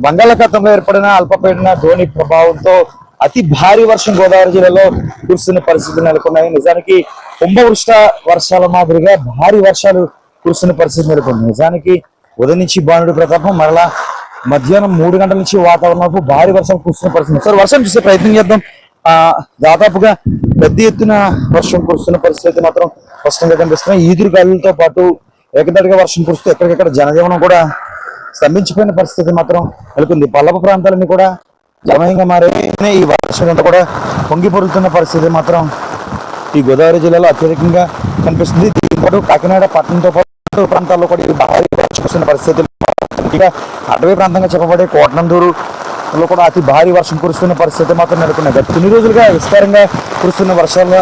బంగాళాఖాతంలో ఏర్పడిన అల్పపీడన ద్రోణి ప్రభావంతో అతి భారీ వర్షం గోదావరి జిల్లాలో కురుస్తున్న పరిస్థితులు నెలకొన్నాయి. నిజానికి కుంభవృష్ట వర్షాల మాదిరిగా భారీ వర్షాలు కురుస్తున్న పరిస్థితి నెలకొంది. నిజానికి ఉదయం నుంచి బాణుడి ప్రతాపం, మరలా మధ్యాహ్నం 3 గంటల నుంచి వాతావరణంలో భారీ వర్షం కురుస్తున్న పరిస్థితి. సార్, వర్షం చూసే ప్రయత్నం చేద్దాం. దాదాపుగా పెద్ద ఎత్తున వర్షం కురుస్తున్న పరిస్థితి మాత్రం స్పష్టంగా కనిపిస్తున్నాయి. ఈదురు గాలులతో పాటు ఏకదాటిగా వర్షం కురుస్తూ ఎక్కడికెక్కడ జనజీవనం కూడా స్తంభించిపోయిన పరిస్థితి మాత్రం నెలకొంది. పల్లపు ప్రాంతాలన్నీ కూడా జమయంగా మారే ఈ వర్షం అంతా కూడా పొంగి పొరులుతున్న పరిస్థితి మాత్రం ఈ గోదావరి జిల్లాలో అత్యధికంగా కనిపిస్తుంది. దీంతో కాకినాడ పట్టణంతో పాటు ప్రాంతాల్లో కూడా భారీ వర్షం కురుస్తున్న పరిస్థితి. ఇక అటవీ ప్రాంతంగా చెప్పబడే కోటనందూరులో కూడా అతి భారీ వర్షం కురుస్తున్న పరిస్థితి మాత్రం నెలకొన్నాయి. గత కొన్ని రోజులుగా విస్తారంగా కురుస్తున్న వర్షాల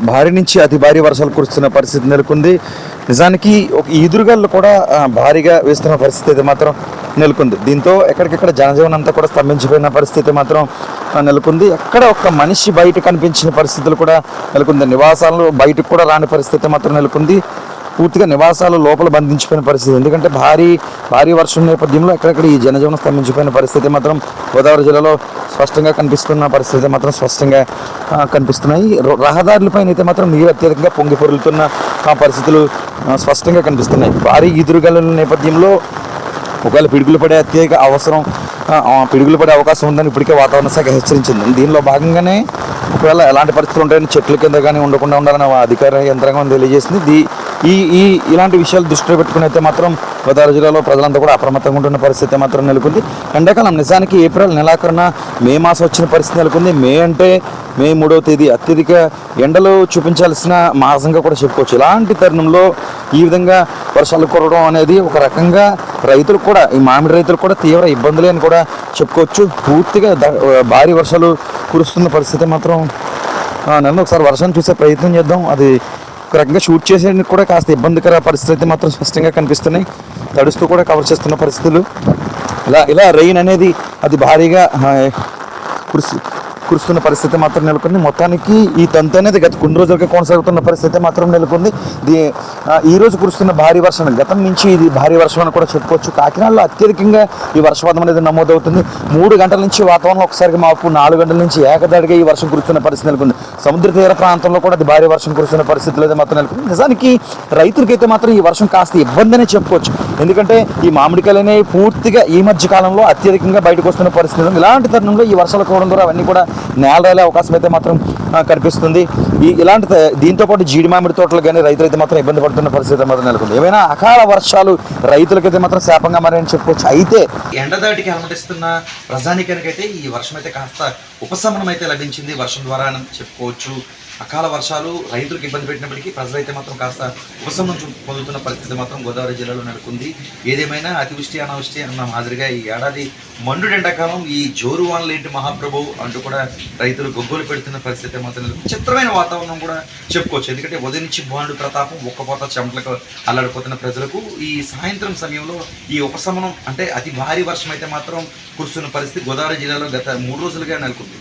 భారీ నుంచి అతి భారీ వర్షాలు కురుస్తున్న పరిస్థితి నెలకొంది. నిజానికి ఒక ఈదురుగాలు కూడా భారీగా వేస్తున్న పరిస్థితి మాత్రం నెలకొంది. దీంతో ఎక్కడికెక్కడ జనజీవనం అంతా కూడా స్తంభించిపోయిన పరిస్థితి మాత్రం నెలకొంది. ఎక్కడ ఒక్క మనిషి బయట కనిపించిన పరిస్థితులు కూడా నెలకొంది. నివాసాలు బయటకు కూడా రాని పరిస్థితి మాత్రం నెలకొంది. పూర్తిగా నివాసాలు లోపల బంధించిపోయిన పరిస్థితి. ఎందుకంటే భారీ వర్షం నేపథ్యంలో ఎక్కడెక్కడ ఈ జనజీవనం స్తంభించిపోయిన పరిస్థితి మాత్రం గోదావరి జిల్లాలో స్పష్టంగా కనిపిస్తున్న పరిస్థితి మాత్రం స్పష్టంగా కనిపిస్తున్నాయి. రహదారులపైన అయితే మాత్రం నీరు అత్యధికంగా పొంగి పొరులుతున్న పరిస్థితులు స్పష్టంగా కనిపిస్తున్నాయి. భారీ ఎదురుగాలుల నేపథ్యంలో ఒకవేళ పిడుగులు పడే అత్యధిక పిడుగులు పడే అవకాశం ఉందని ఇప్పటికే వాతావరణ శాఖ హెచ్చరించింది. దీనిలో భాగంగానే ఒకవేళ ఎలాంటి పరిస్థితులు ఉంటాయని చెట్ల కింద కానీ ఉండకుండా ఉండాలని అధికార యంత్రాంగం తెలియజేసింది. ఇలాంటి విషయాలు దృష్టిలో పెట్టుకుని అయితే మాత్రం గోదావరి జిల్లాలో ప్రజలంతా కూడా అప్రమత్తంగా ఉంటున్న పరిస్థితి మాత్రం నెలకొంది. ఎండాకాలం నిజానికి ఏప్రిల్ నెలాఖరున మే మాసం వచ్చిన పరిస్థితి నెలకొంది. మే 3వ తేదీ అత్యధిక ఎండలు చూపించాల్సిన మాసంగా కూడా చెప్పుకోవచ్చు. ఇలాంటి తరుణంలో ఈ విధంగా వర్షాలు కురవడం అనేది ఒక రకంగా రైతులకు కూడా, ఈ మామిడి రైతులకు కూడా తీవ్ర ఇబ్బందులే అని కూడా చెప్పుకోవచ్చు. పూర్తిగా భారీ వర్షాలు కురుస్తున్న పరిస్థితి మాత్రం నన్ను ఒకసారి వర్షాన్ని చూసే ప్రయత్నం చేద్దాం. అది ఒక రకంగా షూట్ చేసేందుకు కూడా కాస్త ఇబ్బందికర పరిస్థితి మాత్రం స్పష్టంగా కనిపిస్తున్నాయి. తడుస్తూ కూడా కవర్ చేస్తున్న పరిస్థితులు. ఇలా రెయిన్ అనేది అది భారీగా కురుస్తున్న పరిస్థితి మాత్రం నెలకొంది. మొత్తానికి ఈ తంతు అనేది గత కొన్ని రోజులుగా కొనసాగుతున్న పరిస్థితి మాత్రం నెలకొంది. ఈ రోజు కురుస్తున్న భారీ వర్షం గతం నుంచి ఇది భారీ వర్షం అని కూడా చెప్పుకోవచ్చు. కాకినాడలో అత్యధికంగా ఈ వర్షపాతం అనేది నమోదవుతుంది. 3 గంటల నుంచి వాతావరణం ఒకసారిగా మాపు, 4 గంటల నుంచి ఏకదాడిగా ఈ వర్షం కురుస్తున్న పరిస్థితి నెలకొంది. సముద్ర తీర ప్రాంతంలో కూడా అది భారీ వర్షం కురుస్తున్న పరిస్థితులు అయితే మాత్రం నెలకొంది. నిజానికి రైతులకైతే మాత్రం ఈ వర్షం కాస్త ఇబ్బంది అనే చెప్పుకోవచ్చు. ఎందుకంటే ఈ మామిడికాయలు అనేవి పూర్తిగా ఈ మధ్య కాలంలో అత్యధికంగా బయటకు వస్తున్న పరిస్థితులు. ఇలాంటి తరుణంలో ఈ వర్షాలు కురవడం ద్వారా అవన్నీ కూడా నేలరాలే అవకాశం అయితే మాత్రం కనిపిస్తుంది. దీంతో పాటు జీడి మామిడి తోటలు కానీ రైతులు అయితే మాత్రం ఇబ్బంది పడుతున్న పరిస్థితి మాత్రం నెలకొంది. ఏమైనా అకాల వర్షాలు రైతులకైతే మాత్రం శాపంగా మారని చెప్పుకోవచ్చు. అయితే ఎండదాటికి అలమటిస్తున్న ప్రజానికానికైతే ఈ వర్షం అయితే కాస్త ఉపశమనం అయితే లభించింది వర్షం ద్వారా అని చెప్పుకోవచ్చు. అకాల వర్షాలు రైతులకు ఇబ్బంది పెట్టినప్పటికీ ప్రజలైతే మాత్రం కాస్త ఉపశమనం పొందుతున్న పరిస్థితి మాత్రం గోదావరి జిల్లాలో నెలకొంది. ఏదేమైనా అతివృష్టి అనావృష్టి అన్న మాదిరిగా ఈ ఏడాది మండు ఎండాకాలం ఈ జోరు వానలేంటి మహాప్రభు అంటూ కూడా రైతులు గొగ్గోలు పెడుతున్న పరిస్థితి మాత్రం చిత్రమైన వాతావరణం కూడా చెప్పుకోవచ్చు. ఎందుకంటే ఉదయం నుంచి బాండు ప్రతాపం ఒక్కపోత చెమటలకు అల్లాడిపోతున్న ప్రజలకు ఈ సాయంత్రం సమయంలో ఈ ఉపశమనం అంటే అతి భారీ వర్షం అయితే మాత్రం కురుస్తున్న పరిస్థితి గోదావరి జిల్లాలో గత 3 రోజులుగా నెలకొంది.